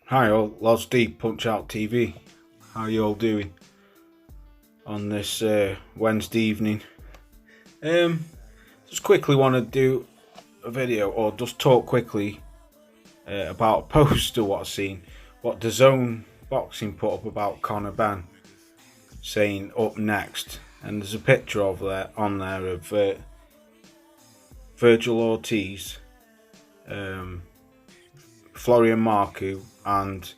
Hi all, Loz D, Punch Out TV. How you all doing on this Wednesday evening? Um, just quickly want to do a video or just talk quickly about a poster what I've seen, what the Zone Boxing put up about Conor Benn, saying up next, and there's a picture of there on there of Virgil Ortiz, Florian Marku, and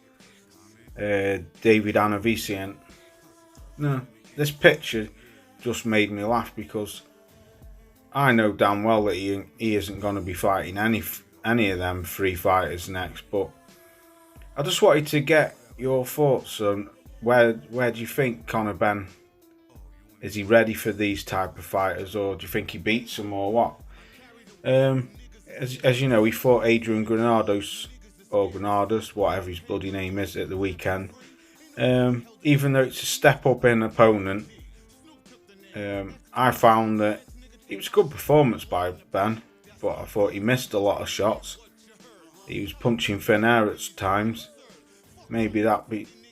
David Anavician. No, this picture just made me laugh because I know damn well that he isn't going to be fighting any of them three fighters next. But I just wanted to get your thoughts on where do you think Conor Benn is? He ready for these type of fighters, or do you think he beats them, or what? As you know, he fought Adrian Granados or Granados, whatever his bloody name is, at the weekend. Even though it's a step up in opponent, I found that it was a good performance by Benn, but I thought he missed a lot of shots. He was punching thin air at times. Maybe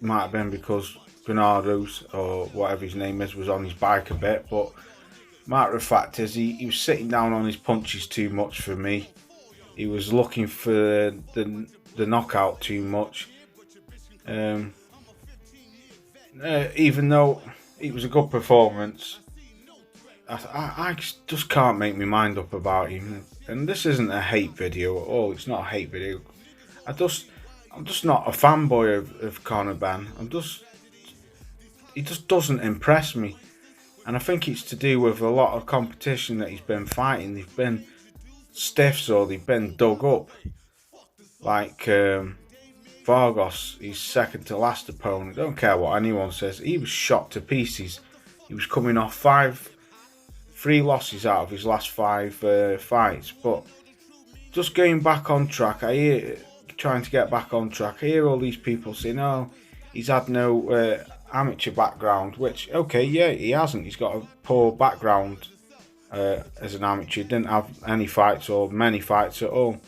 might have been because Granados, or whatever his name is, was on his bike a bit, but matter of fact is he was sitting down on his punches too much for me. He was looking for the knockout too much. Even though it was a good performance, I just can't make my mind up about him. And this isn't a hate video at all. It's not a hate video. I'm just not a fanboy of Conor Benn. He just doesn't impress me. And I think it's to do with a lot of competition that he's been fighting. They've been stiffs or they've been dug up. Like Vargas, his second to last opponent. Don't care what anyone says. He was shot to pieces. He was coming off three losses out of his last five fights. But just going back on track, trying to get back on track. I hear all these people saying, "Oh, he's had no amateur background." Which, okay, yeah, he hasn't. He's got a poor background as an amateur. He didn't have any fights or many fights at all.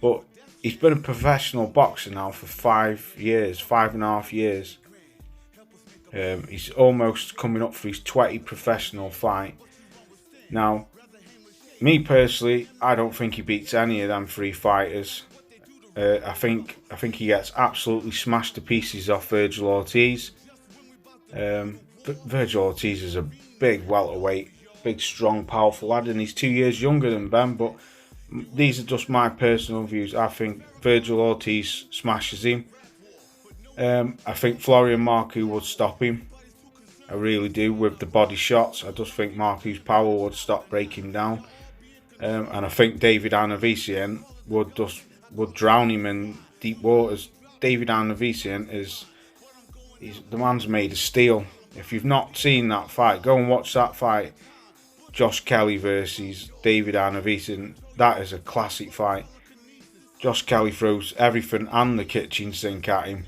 But he's been a professional boxer now for 5 years, 5.5 years. He's almost coming up for his 20th professional fight. Now, me personally, I don't think he beats any of them three fighters. I think he gets absolutely smashed to pieces off Virgil Ortiz. Virgil Ortiz is a big welterweight, big, strong, powerful lad, and he's 2 years younger than Benn. But these are just my personal views. I think Virgil Ortiz smashes him. I think Florian Marku would stop him. I really do, with the body shots. I just think Marku's power would stop breaking down. And I think David Anavician would drown him in deep waters. David Anavician he's the man's made of steel. If you've not seen that fight, go and watch that fight. Josh Kelly versus David Anavician. That is a classic fight. Josh Kelly throws everything and the kitchen sink at him,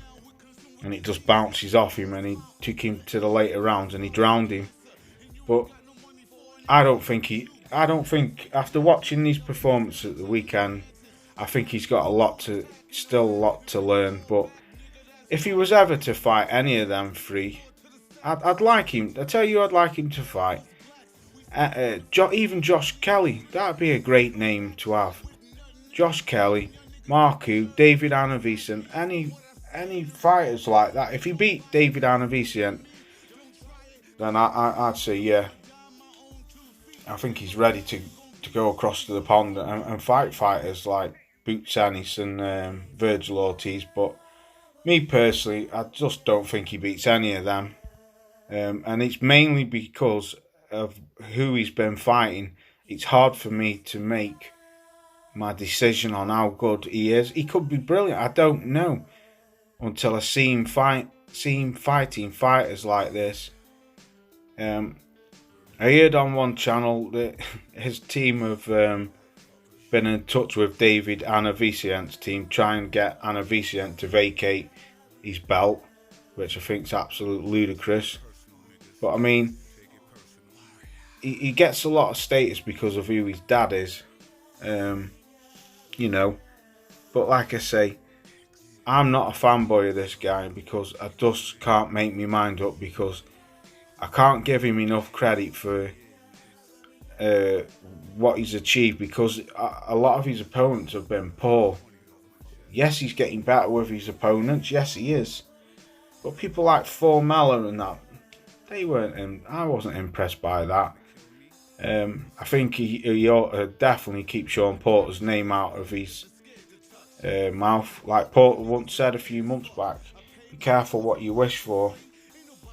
and it just bounces off him, and he took him to the later rounds and he drowned him. But I don't think after watching these performances at the weekend, I think he's got still a lot to learn. But if he was ever to fight any of them three, I'd like him. I tell you, I'd like him to fight. Even Josh Kelly, that'd be a great name to have. Josh Kelly, Marku, David Anavician, any fighters like that. If he beat David Anavician, then I'd say yeah. I think he's ready to go across to the pond and fight fighters like Boots Ennis and Virgil Ortiz. But me personally, I just don't think he beats any of them. And it's mainly because of who he's been fighting. It's hard for me to make my decision on how good he is. He could be brilliant. I don't know until I see him fighting fighters like this. I heard on one channel that his team have been in touch with David Anavician's team, trying to get Anavician to vacate his belt, which I think is absolutely ludicrous. But I mean, he gets a lot of status because of who his dad is, you know. But like I say, I'm not a fanboy of this guy because I just can't make my mind up, because I can't give him enough credit for uh, what he's achieved, because a lot of his opponents have been poor. Yes, he's getting better with his opponents. Yes, he is. But people like Formella and that, they weren't. I wasn't impressed by that. I think he ought to definitely keep Sean Porter's name out of his mouth. Like Porter once said a few months back, be careful what you wish for.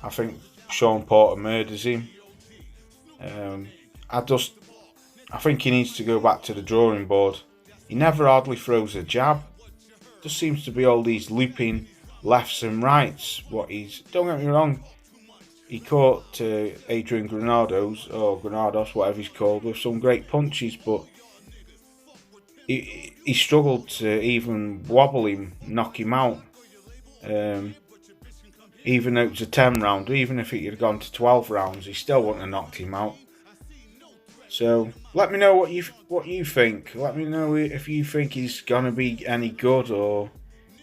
I think Sean Porter murders him. Um, I think he needs to go back to the drawing board. He never hardly throws a jab. Just seems to be all these looping lefts and rights. Don't get me wrong, he caught Adrian Granados, whatever he's called, with some great punches, but he struggled to even wobble him, knock him out. Even though it was a 10 round, even if it had gone to 12 rounds, he still wouldn't have knocked him out. So let me know what you think. Let me know if you think he's gonna be any good, or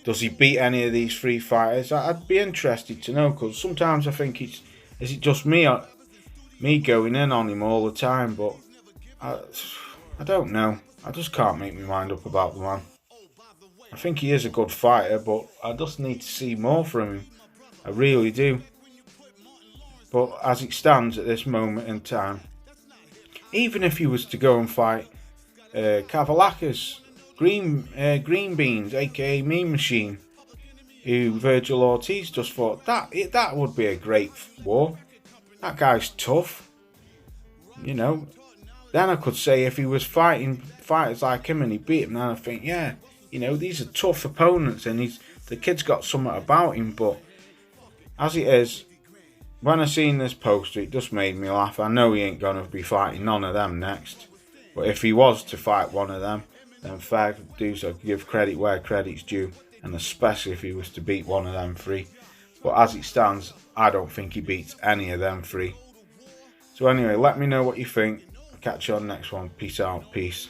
does he beat any of these three fighters. I'd be interested to know, because sometimes I think is it just me going in on him all the time, but I don't know. I just can't make my mind up about the man. I think he is a good fighter, but I just need to see more from him. I really do. But as it stands at this moment in time, even if he was to go and fight Kavaliakis, Green Beans, aka Mean Machine, who Virgil Ortiz just fought, that would be a great war. That guy's tough, you know. Then I could say if he was fighting fighters like him and he beat him, then I think, yeah, you know, these are tough opponents, and the kid's got something about him. But as it is, when I seen this poster, it just made me laugh. I know he ain't gonna be fighting none of them next, but if he was to fight one of them, then fair dues, I'd give credit where credit's due, and especially if he was to beat one of them three. But as it stands, I don't think he beats any of them three. So anyway, let me know what you think. I'll catch you on the next one. Peace out. Peace.